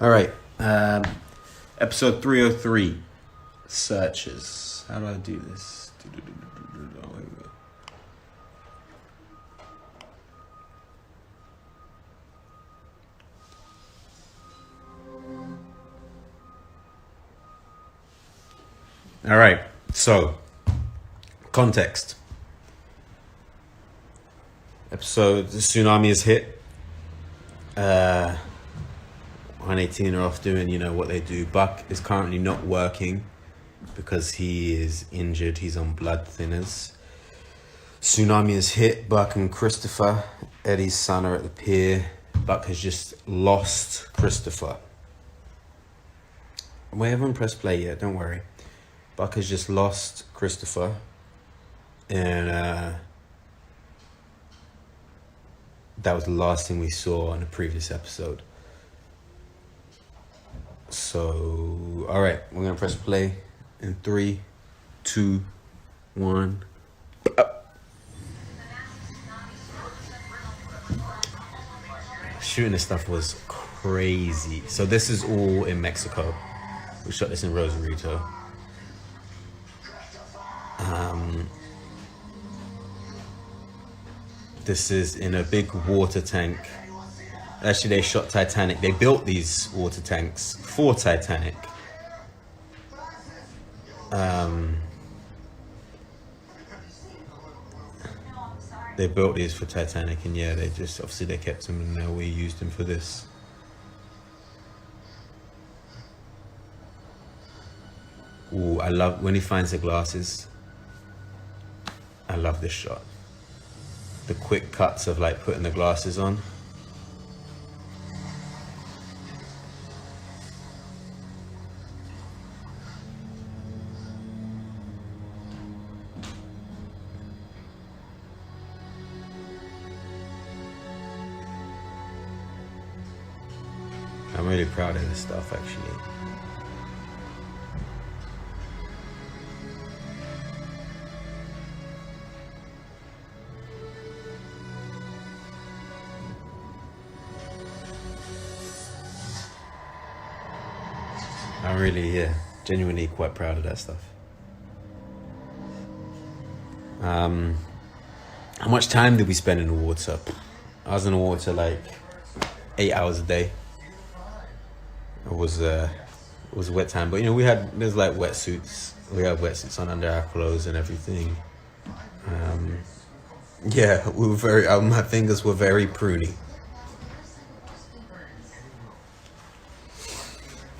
All right. Episode 303. Searches. How do I do this? All right. So, context. The tsunami has hit. 118 are off doing, what they do. Buck is currently not working because he is injured. He's on blood thinners. Tsunami has hit. Buck and Christopher, Eddie's son, are at the pier. Buck has just lost Christopher. We haven't pressed play yet, don't worry. Buck has just lost Christopher. And that was the last thing we saw in the previous episode. So, all right, we're going to press play in 3, 2, 1. Shooting this stuff was crazy. So this is all in Mexico. We shot this in Rosarito. This is in a big water tank. Actually, they shot Titanic. They built these water tanks for Titanic. They built these for Titanic, and yeah, they kept them, and now we used them for this. Ooh, I love when he finds the glasses. I love this shot. The quick cuts of like putting the glasses on. I'm really proud of this stuff, actually. I'm really, genuinely quite proud of that stuff. How much time did we spend in the water? I was in the water like 8 hours a day. It was a wet time, but there's like wetsuits. We had wetsuits on under our clothes and everything. We were very. My fingers were very pruny.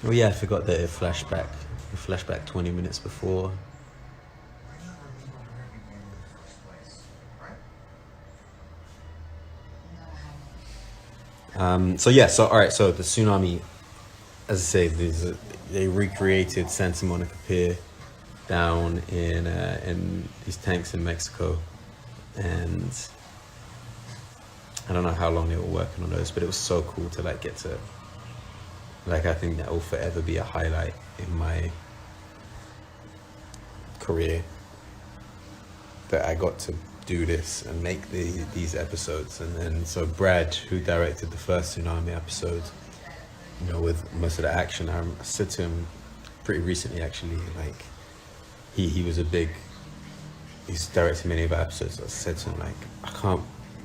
Oh yeah, I forgot that it flashback. It flashback 20 minutes before. So the tsunami, as I say, they recreated Santa Monica Pier down in these tanks in Mexico, and I don't know how long they were working on those, but it was so cool to get to. I think that will forever be a highlight in my career, that I got to do this and make these episodes. And then so Brad, who directed the first Tsunami episode, with most of the action, I said to him pretty recently, actually, he's directed many of our episodes. I said to him,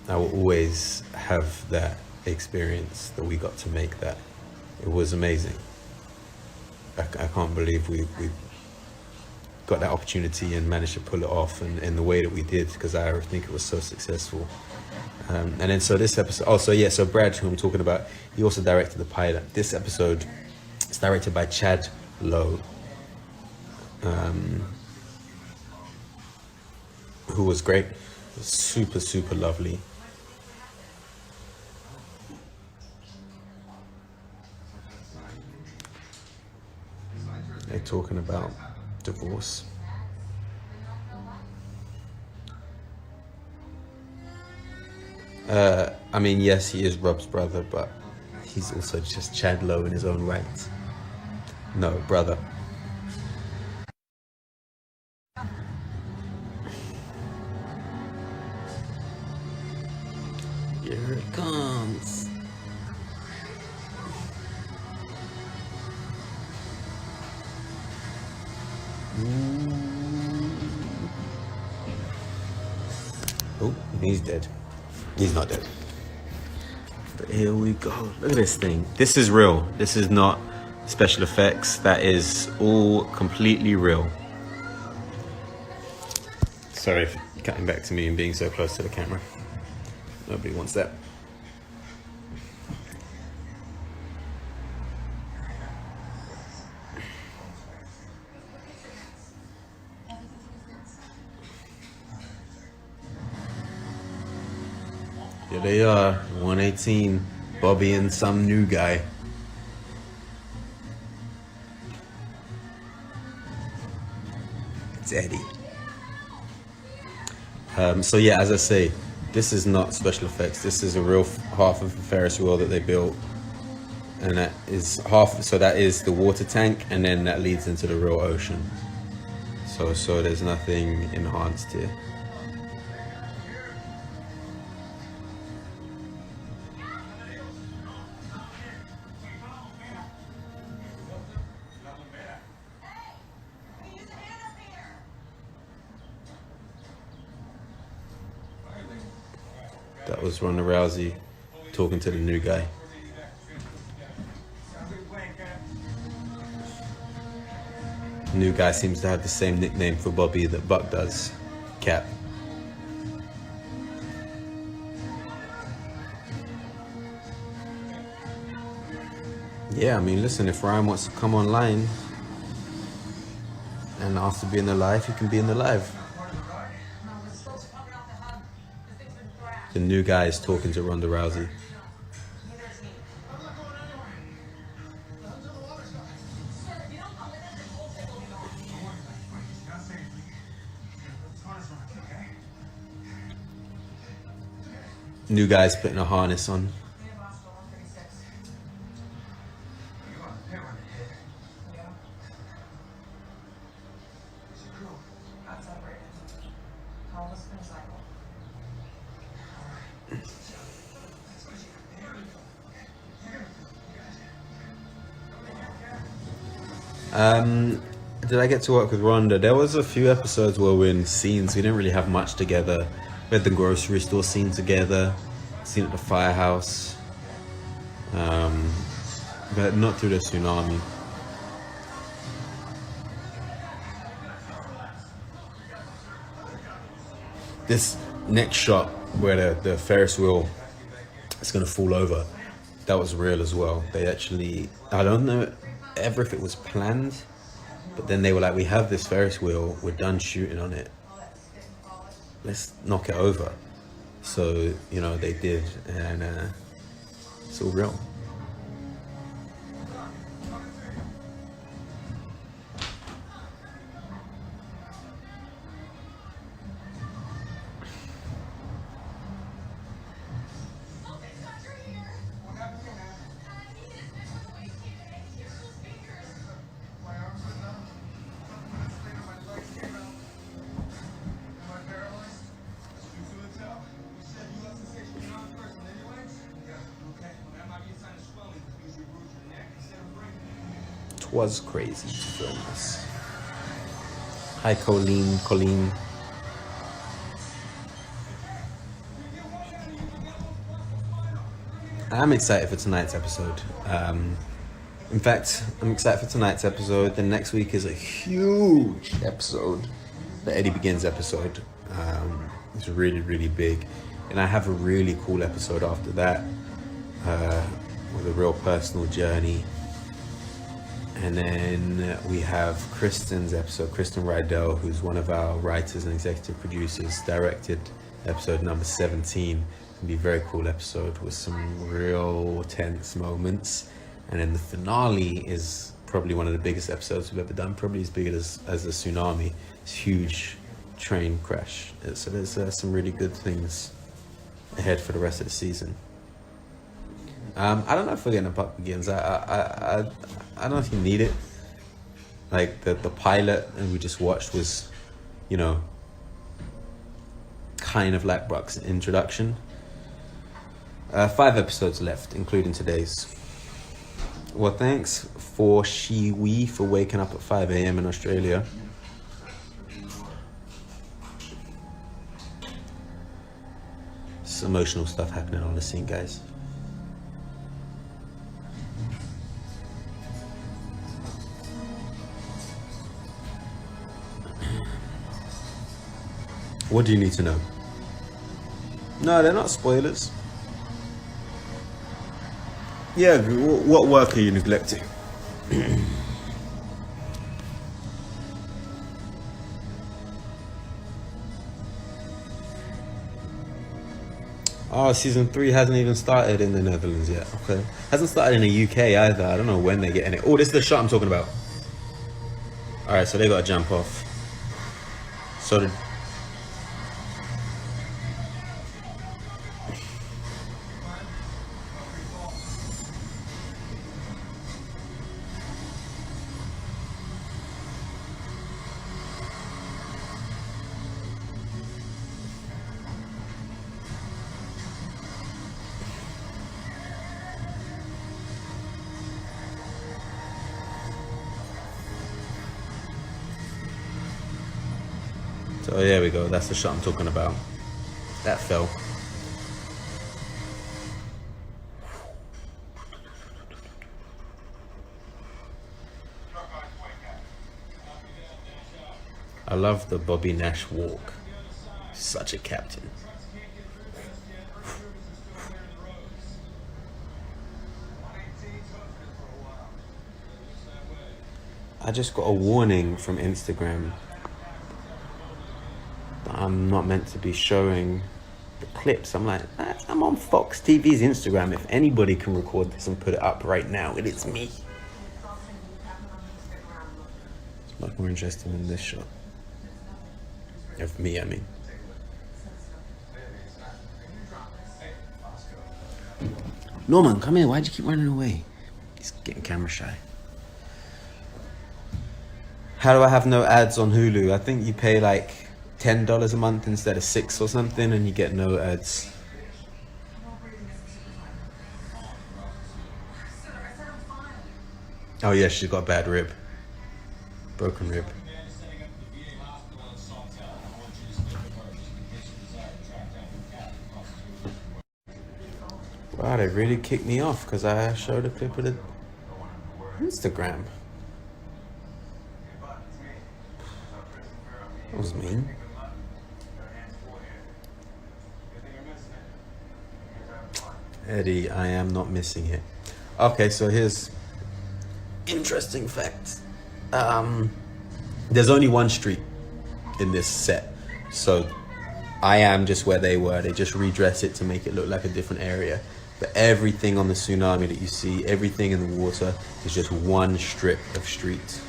I will always have that experience that we got to make that. It was amazing. I can't believe we got that opportunity and managed to pull it off in the way that we did, because I think it was so successful. And then so this episode, so Brad, who I'm talking about, he also directed the pilot. This episode is directed by Chad Lowe, who was great, super, super lovely. They're talking about divorce. Yes, he is Rob's brother, but he's also just Chad Lowe in his own right. No, brother. Here it comes. Oh, he's dead. He's not dead. But here we go. Look at this thing. This is real. This is not special effects. That is all completely real. Sorry for cutting back to me and being so close to the camera. Nobody wants that. Here they are, 118, Bobby and some new guy. It's Eddie. So yeah, as I say, this is not special effects. This is a real half of the Ferris wheel that they built, and that is half. So that is the water tank, and then that leads into the real ocean. So there's nothing enhanced here. That was Ronda Rousey talking to the new guy. The new guy seems to have the same nickname for Bobby that Buck does, Cap. Yeah, I mean, listen, if Ryan wants to come online and ask to be in the live, he can be in the live. The new guy is talking to Ronda Rousey. New guy's putting a harness on. Did I get to work with Rhonda? There was a few episodes where we're in scenes. We didn't really have much together. We had the grocery store scene together, scene at the firehouse, but not through the tsunami. This next shot where the Ferris wheel is going to fall over, that was real as well. They actually, I don't know ever if it was planned, but then they were like, we have this Ferris wheel, we're done shooting on it, let's knock it over. So, you know, they did, and it's all real. Was crazy to film this. Hi, Colleen. I'm excited for tonight's episode. In fact, I'm excited for tonight's episode. Then next week is a huge episode, the Eddie Begins episode. It's really, really big. And I have a really cool episode after that, with a real personal journey. And then we have Kristen's episode. Kristen Rydell, who's one of our writers and executive producers, directed episode number 17. It'll be a very cool episode with some real tense moments. And then the finale is probably one of the biggest episodes we've ever done, probably as big as the tsunami. It's a huge train crash. So there's some really good things ahead for the rest of the season. I don't know if we're getting a Buck Begins. I don't know if you need it. Like the pilot and we just watched was, you know, kind of like Buck's introduction. 5 episodes left, including today's. Well, thanks for Shiwi for waking up at 5 a.m. in Australia. emotional stuff happening on the scene, guys. What do you need to know? No, they're not spoilers. Yeah, what work are you neglecting? Oh, season 3 hasn't even started in the Netherlands yet. Okay. Hasn't started in the UK either. I don't know when they're getting it. Oh, this is the shot I'm talking about. Alright, so they gotta jump off. So there we go. That's the shot I'm talking about. That fell. I love the Bobby Nash walk. Such a captain. I just got a warning from Instagram that I'm not meant to be showing the clips. I'm like, I'm on Fox TV's Instagram. If anybody can record this and put it up right now, it is me. It's much more interesting than this shot. Of me, I mean. Norman, come here. Why'd you keep running away? He's getting camera shy. How do I have no ads on Hulu? I think you pay like $10 a month instead of $6 or something, and you get no ads. Oh yeah, she's got a bad rib. Broken rib. Wow, they really kicked me off because I showed a clip of the Instagram. That was mean. Eddie, I am not missing it. Okay, so here's interesting fact. There's only one street in this set, so I am just where they were. They just redress it to make it look like a different area. But everything on the tsunami that you see, everything in the water, is just one strip of street.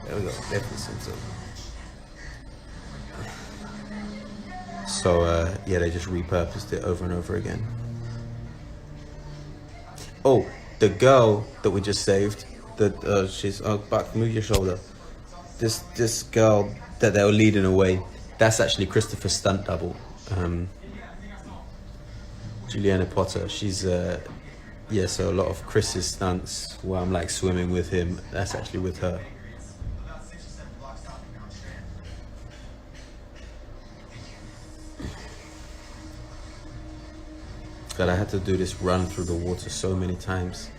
There we go. So yeah, they just repurposed it over and over again. Oh, the girl that we just saved, she's back. Move your shoulder. This girl that they were leading away, that's actually Christopher's stunt double. Juliana Potter. She's yeah. So a lot of Chris's stunts where I'm like swimming with him, that's actually with her. God, I had to do this run through the water so many times.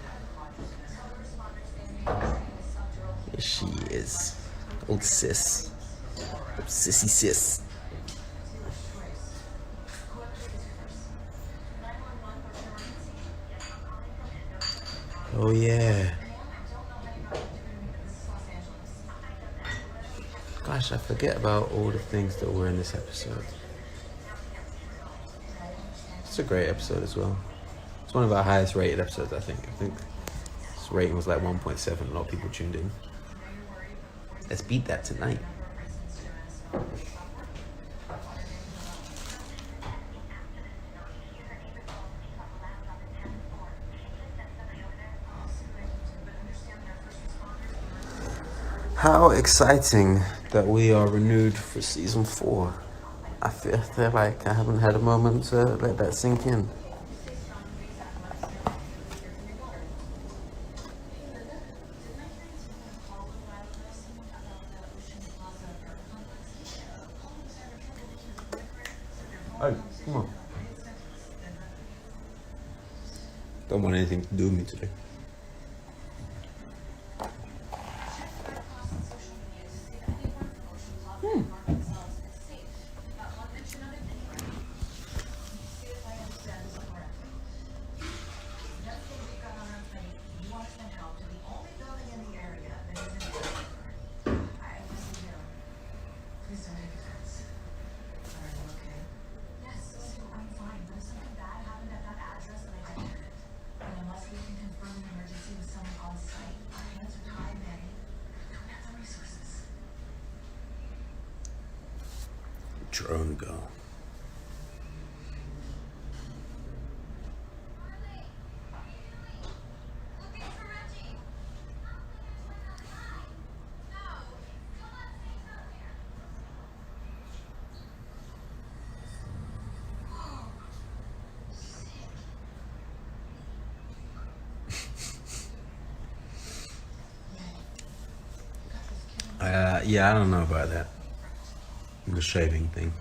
Here she is. Old sis. Old sissy sis. Oh yeah. Gosh, I forget about all the things that were in this episode. It's a great episode as well. It's one of our highest rated episodes, I think. I think this rating was like 1.7. A lot of people tuned in. Let's beat that tonight. How exciting that we are renewed for season 4. I feel like I haven't had a moment to let that sink in. Hey, come on. Don't want anything to do with me today. Drone go. Yeah, I don't know about that. The shaving thing.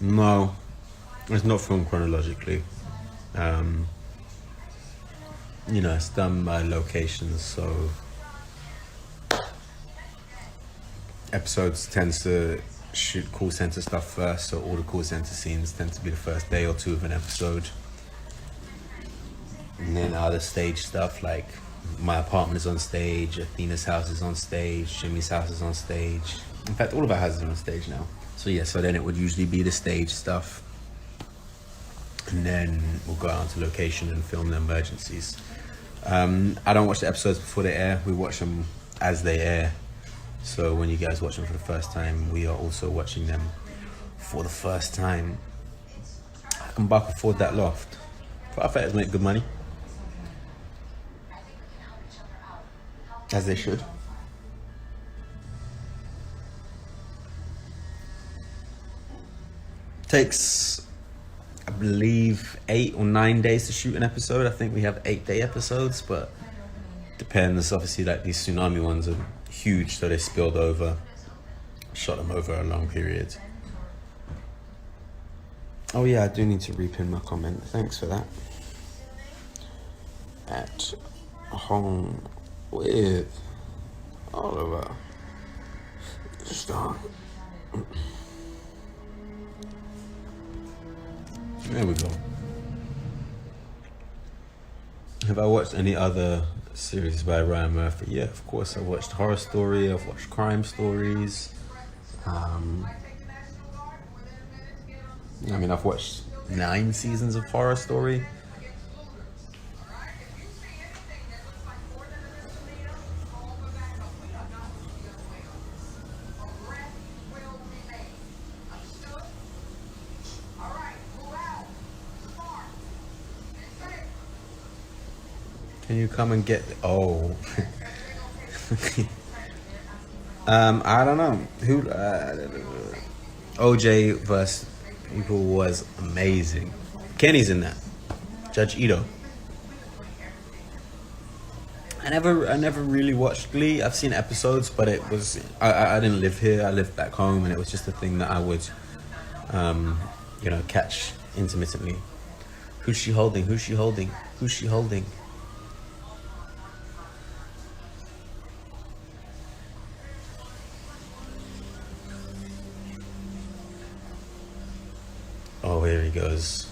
No, it's not filmed chronologically. It's done by locations, so episodes tends to shoot call center stuff first, so all the call center scenes tend to be the first day or two of an episode. And then other stage stuff like my apartment is on stage, Athena's house is on stage, Jimmy's house is on stage. In fact, all of our houses are on stage now. So then it would usually be the stage stuff. And then we'll go out to location and film the emergencies. I don't watch the episodes before they air. We watch them as they air. So when you guys watch them for the first time, we are also watching them for the first time. I can back afford that loft. Firefighters make good money. As they should. Takes, I believe, 8 or 9 days to shoot an episode. I think we have 8-day episodes, but depends. Obviously, like these tsunami ones are huge, so they spilled over. Shot them over a long period. Oh yeah, I do need to repin my comment. Thanks for that. At home with Oliver Stone. There we go. Have I watched any other series by Ryan Murphy? Yeah, of course. I've watched Horror Story. I've watched Crime Stories. I've watched 9 seasons of Horror Story. Can you come and get? Oh, I don't know who. OJ vs. People was amazing. Kenny's in that. Judge Ito. I never really watched Glee. I've seen episodes, but it was I didn't live here. I lived back home, and it was just a thing that I would, catch intermittently. Who's she holding? Who's she holding? Who's she holding? Oh, here he goes.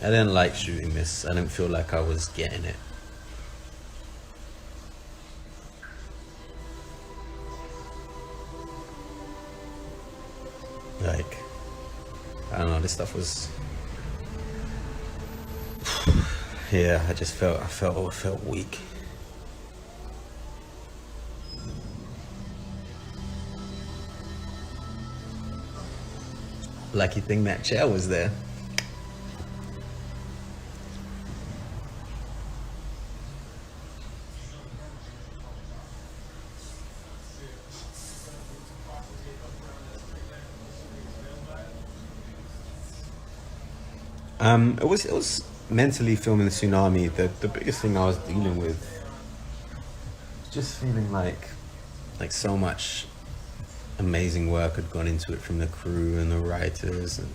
I didn't like shooting this. I didn't feel like I was getting it. Like, I don't know, this stuff was... Yeah, I felt weak. Lucky thing that chair was there. It was mentally filming the tsunami. The biggest thing I was dealing with was just feeling like so much amazing work had gone into it from the crew and the writers and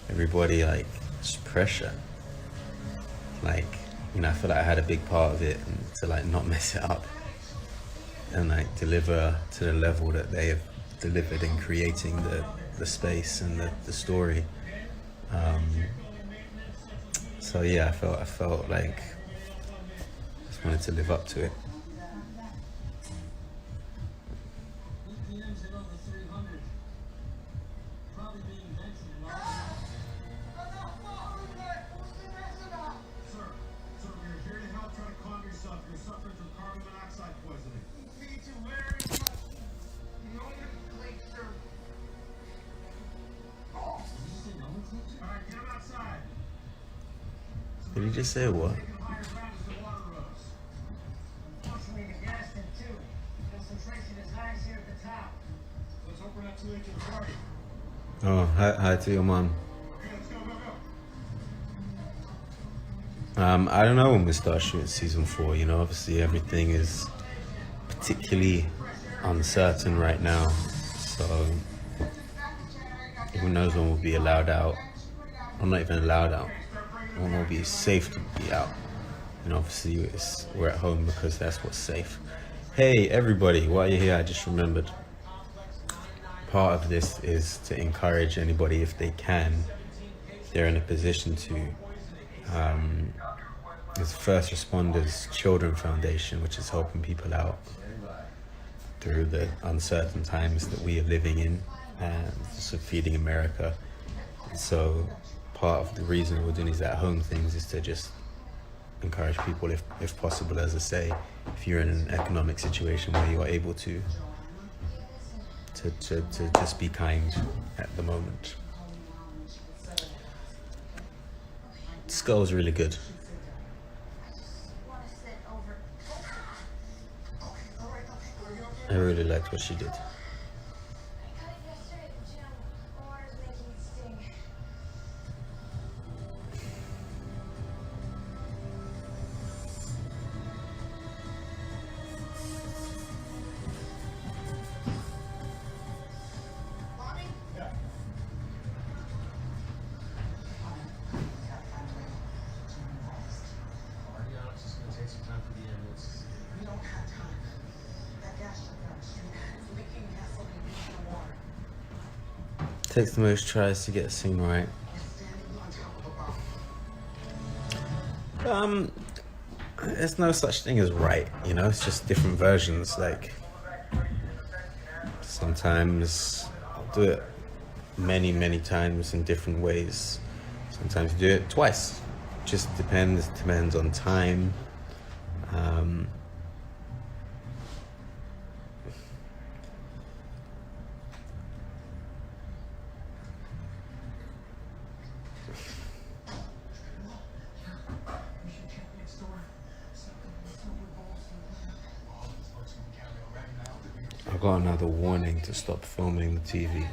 everybody, like just pressure. Like, I feel like I had a big part of it, and to like not mess it up and like deliver to the level that they have delivered in creating the space and the story. Um, so yeah, I felt like I just wanted to live up to it. Did he just say what? Oh, hi to your mom. I don't know when we start shooting season 4. Obviously everything is particularly uncertain right now, so who knows when we'll be allowed out. I'm not even allowed out. When we'll be safe to be out. Obviously we're at home because that's what's safe. Hey everybody, while you're here, I just remembered part of this is to encourage anybody, if they can, if they're in a position to, there's First Responders Children Foundation, which is helping people out through the uncertain times that we are living in, and so Feeding America. So part of the reason we're doing these at home things is to just encourage people, if possible, as I say, if you're in an economic situation where you are able to just be kind at the moment. This girl's really good. I really liked what she did. Takes the most tries to get a scene right. There's no such thing as right, it's just different versions. Like, sometimes I'll do it many times in different ways. Sometimes do it twice. Just depends on time. I got another warning to stop filming the TV.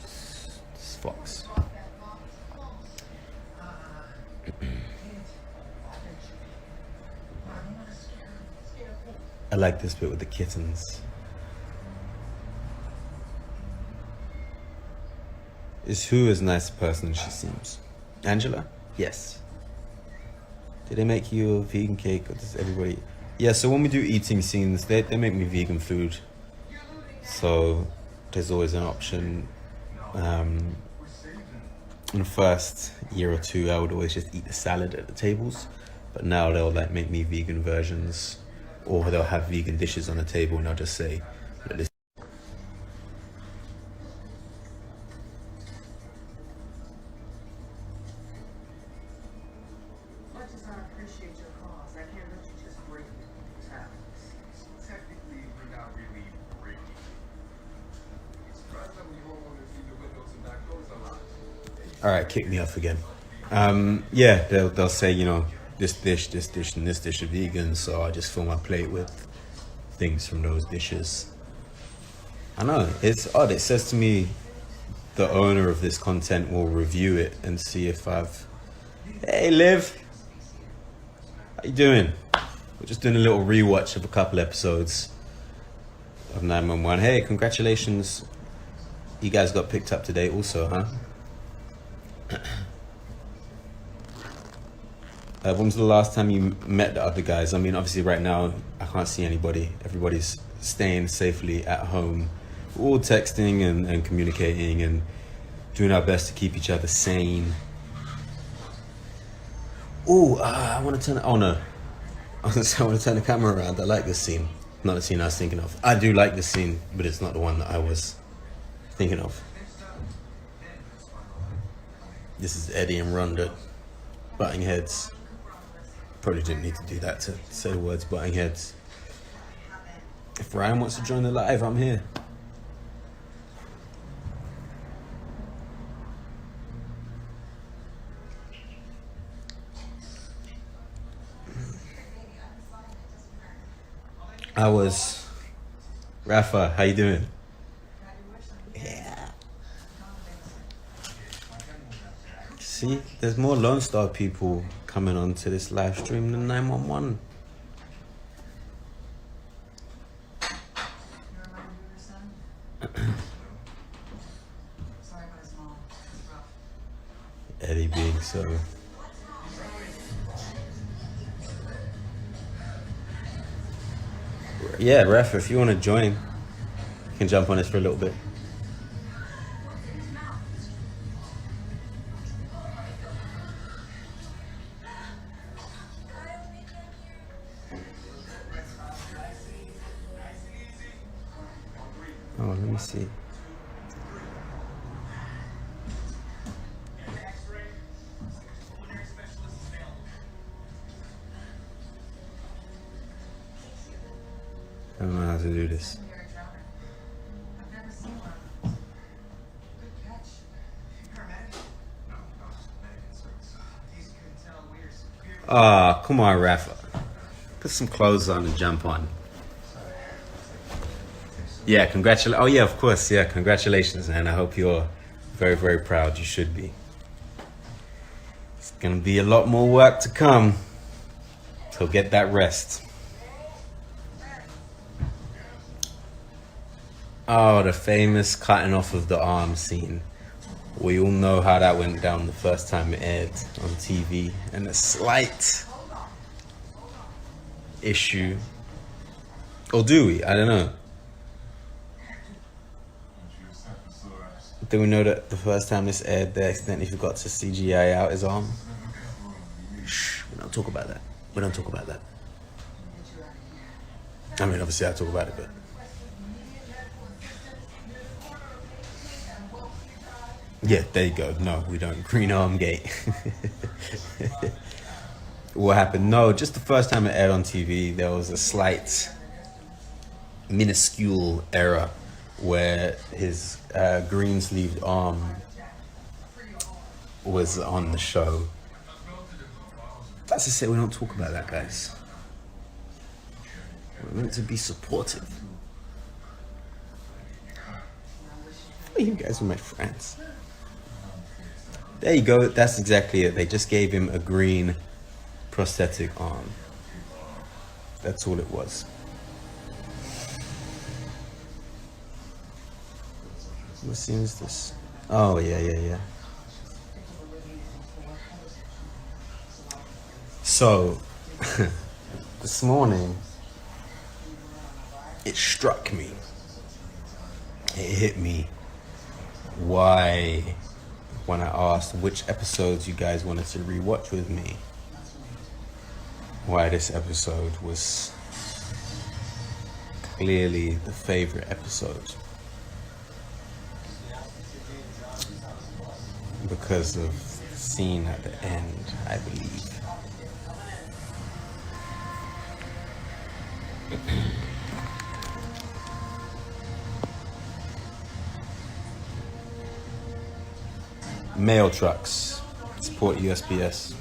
It's Fox. I like this bit with the kittens. Is who as nice a person as she seems? Angela? Yes. Did they make you a vegan cake, or does everybody? Yeah, so when we do eating scenes, they make me vegan food. So there's always an option. In the first year or two, I would always just eat the salad at the tables. But now they'll like make me vegan versions, or they'll have vegan dishes on the table, and I'll just say, this. All right, kick me off again. Yeah, they'll say, this dish, and this dish are vegan, so I just fill my plate with things from those dishes. I know, it's odd. It says to me, the owner of this content will review it and see if I've... Hey, Liv. How you doing? We're just doing a little rewatch of a couple episodes of 911. Hey, congratulations. You guys got picked up today also, huh? When was the last time you met the other guys? I mean, obviously right now, I can't see anybody. Everybody's staying safely at home. We're all texting and communicating and doing our best to keep each other sane. Ooh, I want to turn... Oh, no. I want to turn the camera around. I like this scene. Not the scene I was thinking of. I do like this scene, but it's not the one that I was thinking of. This is Eddie and Rhonda butting heads. Probably didn't need to do that to say the words butting heads. If Ryan wants to join the live, I'm here. I was... Rafa, how you doing? Yeah. See, there's more Lone Star people coming onto this live stream than 911. Eddie being so... Yeah, Ref, if you want to join, you can jump on this for a little bit. Oh, let me see. I don't know how to do this. Ah, come on, Rafa. Put some clothes on and jump on. Yeah, congratulations. Oh, yeah, of course. Yeah, congratulations, man. I hope you're very, very proud. You should be. It's going to be a lot more work to come. So get that rest. Oh, the famous cutting off of the arm scene. We all know how that went down the first time it aired on TV. And a slight issue. Or do we? I don't know. Do we know that the first time this aired, they accidentally forgot to CGI out his arm? Shh, we don't talk about that. We don't talk about that. I mean, obviously I talk about it, but... Yeah, there you go. No, we don't. Green Arm Gate. What happened? No, just the first time it aired on TV, there was a slight, minuscule error where his green-sleeved arm was on the show. That's to say, we don't talk about that, guys. We're meant to be supportive. You guys are my friends. There you go. That's exactly it. They just gave him a green prosthetic arm. That's all it was. What scene is this? Oh, yeah. So, this morning, it struck me. It hit me. Why, when I asked which episodes you guys wanted to rewatch with me, why this episode was clearly the favorite episode. Because of the scene at the end, I believe. Mail trucks support USPS.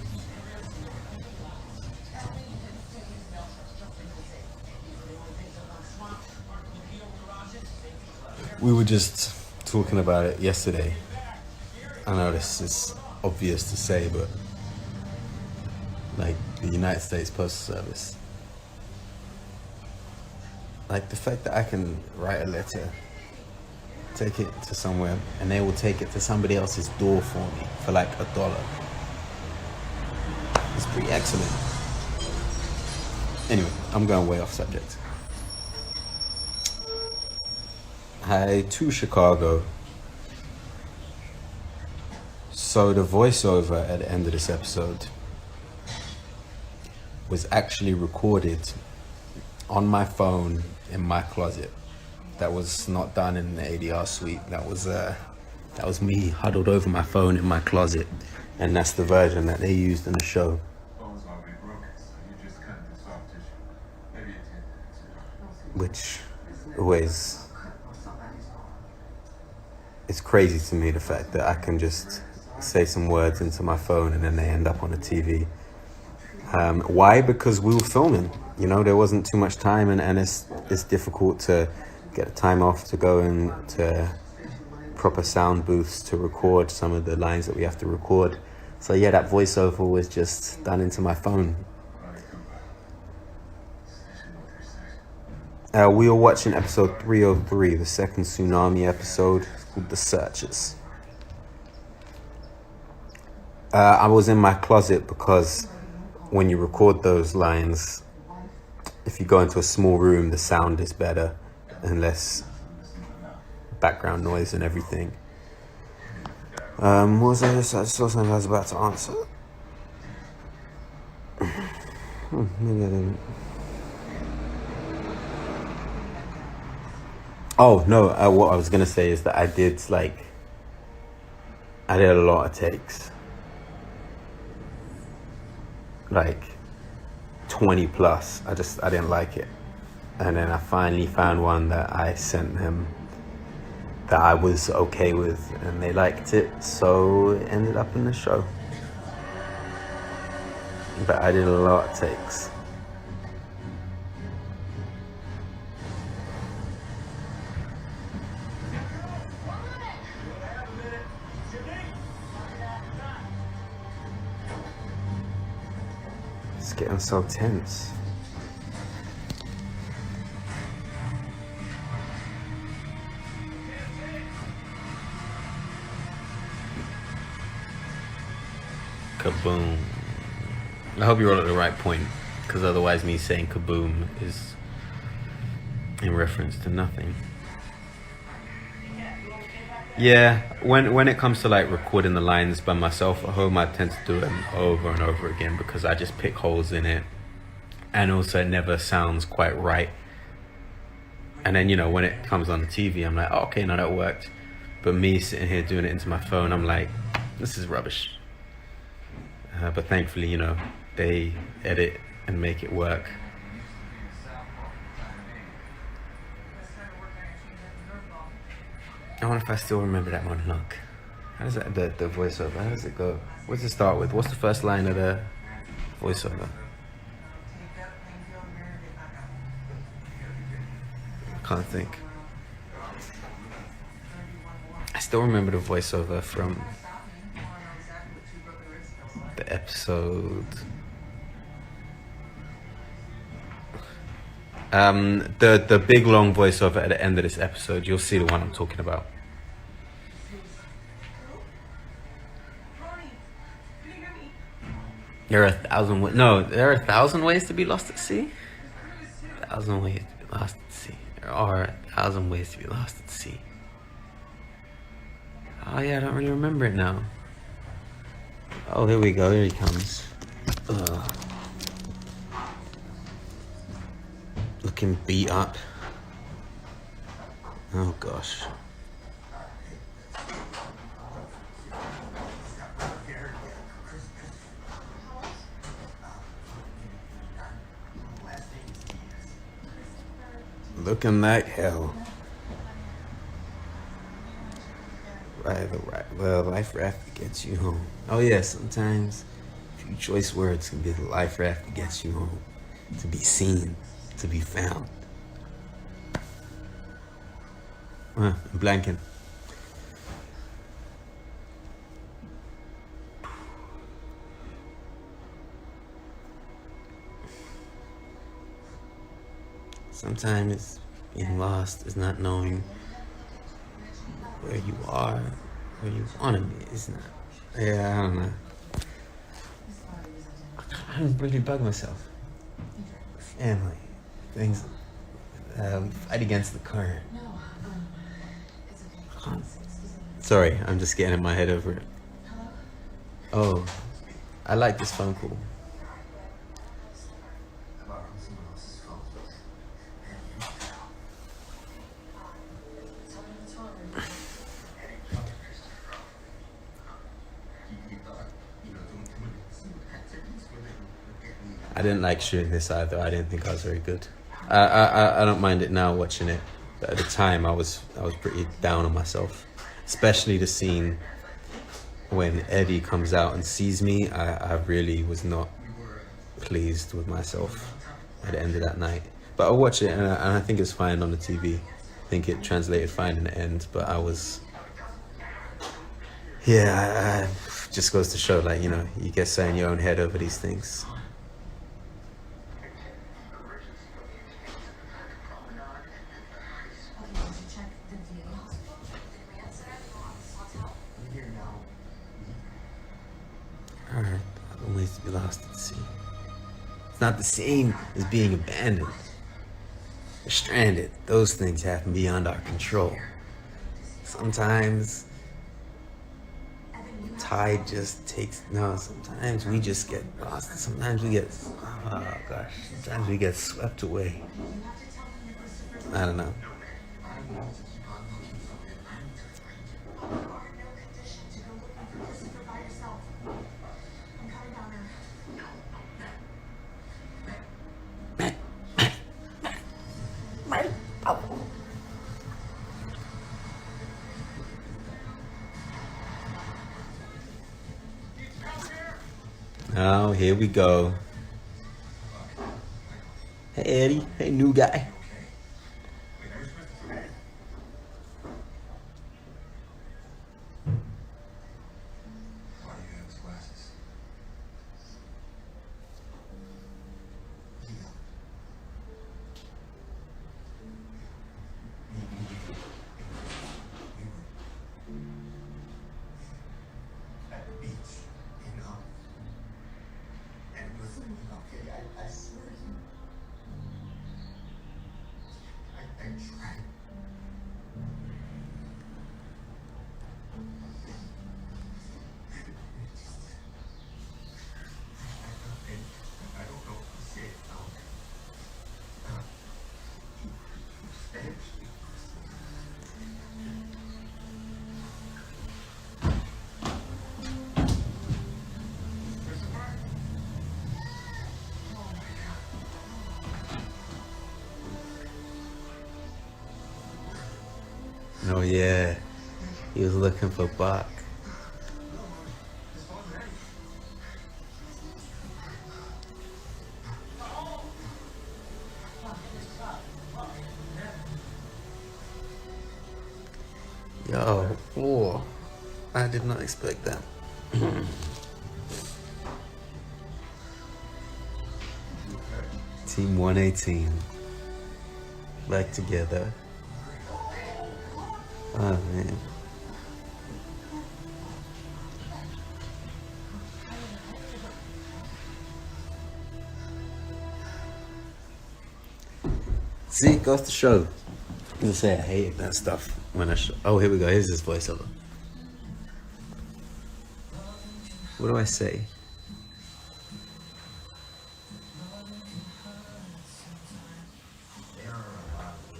We were just talking about it yesterday. I know this is obvious to say, but like the United States Postal Service, like the fact that I can write a letter, take it to somewhere, and they will take it to somebody else's door for me for like $1. It's pretty excellent. Anyway, I'm going way off subject. Hi to Chicago. So the voiceover at the end of this episode was actually recorded on my phone in my closet. That was not done in the ADR suite. That was me huddled over my phone in my closet, and that's the version that they used in the show. Which always, it's crazy to me, the fact that I can just say some words into my phone and then they end up on the TV. Why? Because we were filming, you know, there wasn't too much time, and it's difficult to get the time off to go into proper sound booths to record some of the lines that we have to record. So yeah, that voiceover was just done into my phone. We were watching episode 303, the second tsunami episode. It's called The Searchers. I was in my closet because when you record those lines, if you go into a small room, the sound is better and less background noise and everything. What was I saw something I was about to answer. Maybe I didn't. Oh, no, what I was going to say is that I did a lot of takes. Like 20 plus. I didn't like it. And then I finally found one that I sent them that I was okay with, and they liked it, so it ended up in the show. But I did a lot of takes. It's getting so tense. Kaboom. I hope you're all at the right point, because otherwise me saying kaboom is in reference to nothing. Yeah, when it comes to like recording the lines by myself at home, I tend to do them over and over again because I just pick holes in it, and also it never sounds quite right. And then, you know, when it comes on the TV, I'm like, oh, okay, now that worked. But me sitting here doing it into my phone, I'm like, this is rubbish. But thankfully, you know, they edit and make it work. I wonder if I still remember that monologue. How does that, the voiceover, how does it go? What does it start with? What's the first line of the voiceover? I can't think. I still remember the voiceover from the episode. The big long voiceover at the end of this episode. You'll see the one I'm talking about. There are 1,000 ways to be lost at sea. 1,000 ways to be lost at sea. There are 1,000 ways to be lost at sea. Oh yeah, I don't really remember it now. Oh, here we go. Here he comes. Looking beat up. Oh gosh. Looking like hell. Right. Well, life raft gets you home. Oh yeah, sometimes a few choice words can be the life raft that gets you home. To be seen, to be found. I'm blanking. Sometimes being lost is not knowing where you are, where you want to be. It's not. Yeah, I don't know. I really bug myself. Family, things. We fight against the current. Sorry, I'm just getting in my head over it. Oh, I like this phone call. I didn't like shooting this either. I didn't think I was very good. I don't mind it now watching it, but at the time I was pretty down on myself, especially the scene when Eddie comes out and sees me. I really was not pleased with myself at the end of that night. But I watch it and I think it's fine on the TV. I think it translated fine in the end, but I was, yeah, just goes to show, like, you know, you get set in your own head over these things. Alright, ways to be lost at sea. It's not the same as being abandoned or stranded. Those things happen beyond our control. Sometimes tide just takes, no, sometimes we just get lost. Sometimes we get, oh gosh, sometimes we get swept away. I don't know. Oh, here we go. Hey, Eddie. Hey, new guy. Oh yeah, he was looking for Buck. Yo, whoa, I did not expect that. Team 118, back together. Oh man. See, it goes to show. You say I hate that stuff when I show. Oh, here we go. Here's his voiceover. What do I say?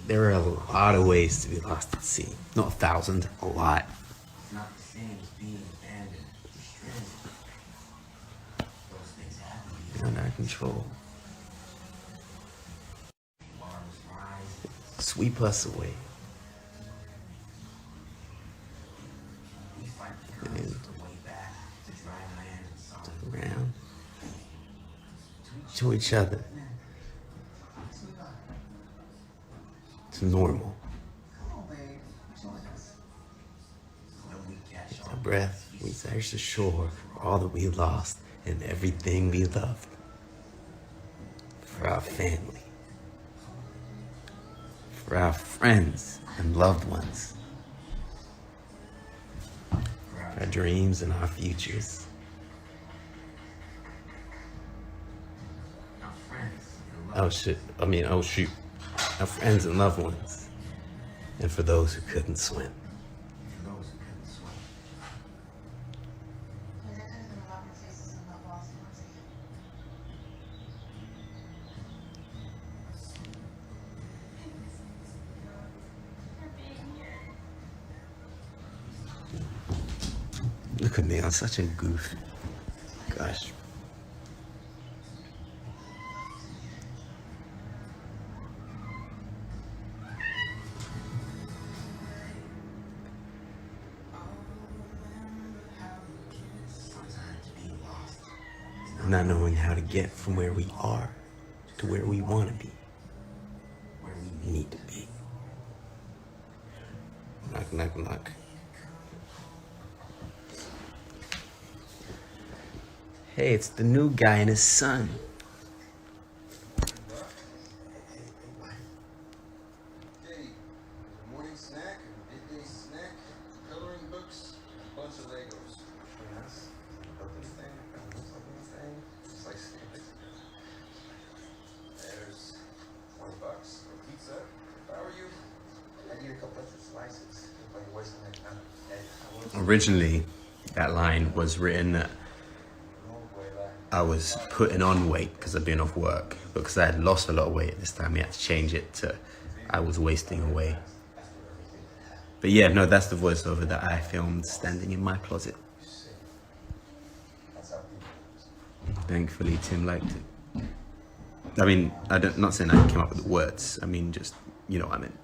There are a lot of ways to be lost at sea. Not 1,000, a lot. It's not the same as being abandoned or stranded. Those things happen beyond our control. Sweep us away. And around to each other. To normal. Our breath, we search the shore for all that we lost and everything we loved. For our family. for our friends and loved ones, our dreams and our futures. Oh shoot, our friends and loved ones, and for those who couldn't swim. Look at me, I'm such a goof. Gosh. Not knowing how to get from where we are to where we want to be, where we need to be. Knock, knock, knock. Hey, it's the new guy and his son. Hey, morning snack, midday snack, coloring books, a bunch of Legos. Yes. Built this thing, looks like this thing. Just like stamping. There's $20 for pizza. If I were you, I'd eat a couple extra slices. If you're wasting that kind of egg. Originally, that line was written that I was putting on weight because I'd been off work, but because I had lost a lot of weight at this time, we had to change it to I was wasting away. But yeah, no, that's the voiceover that I filmed standing in my closet. Thankfully, Tim liked it. I mean, not saying I came up with the words. I mean, just, you know what I meant.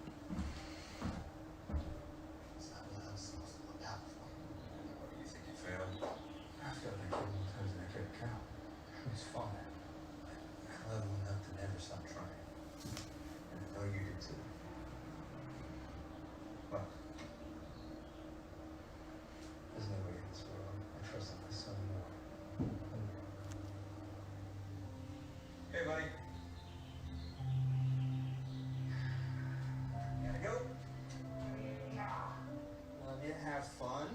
Hey, buddy. Gotta go. Love you. Have fun.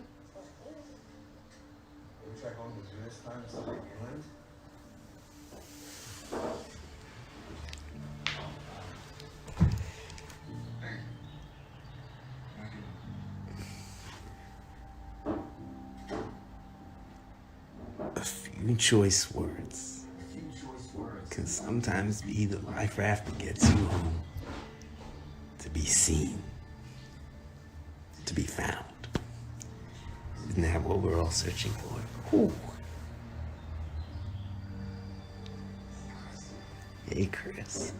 Maybe try going to do this time instead of England. A few choice words can sometimes be the life raft that gets you home. To be seen, to be found. Isn't that what we're all searching for? Ooh. Hey, Chris.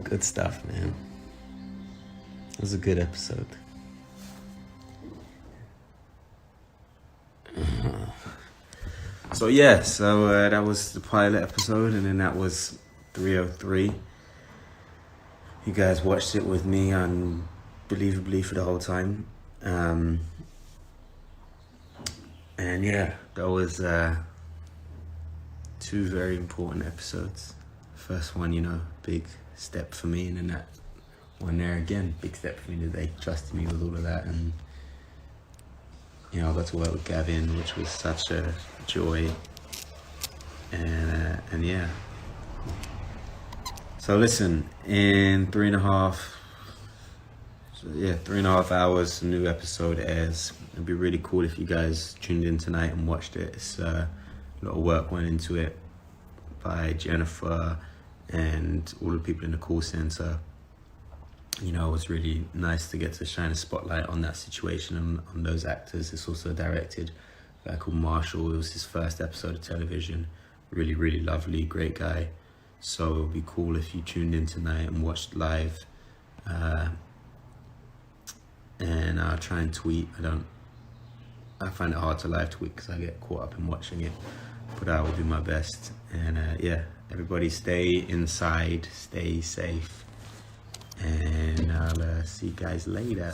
Good stuff, man. It was a good episode. So that was the pilot episode, and then that was 303. You guys watched it with me unbelievably for the whole time. And yeah, that was 2 very important episodes. First one, big step for me, and then that one there again, big step for me that they trusted me with all of that. And I got to work with Gavin, which was such a joy. And yeah. So listen, in 3.5 hours, a new episode airs. It'd be really cool if you guys tuned in tonight and watched it. It's a lot of work went into it by Jennifer and all the people in the call center. It was really nice to get to shine a spotlight on that situation and on those actors. It's also directed by a guy called Marshall. It was his first episode of television. Really, really lovely, great guy. So it would be cool if you tuned in tonight and watched live. And I'll try and tweet. I find it hard to live tweet because I get caught up in watching it. But I will do my best. And yeah, everybody stay inside, stay safe. And I'll see you guys later.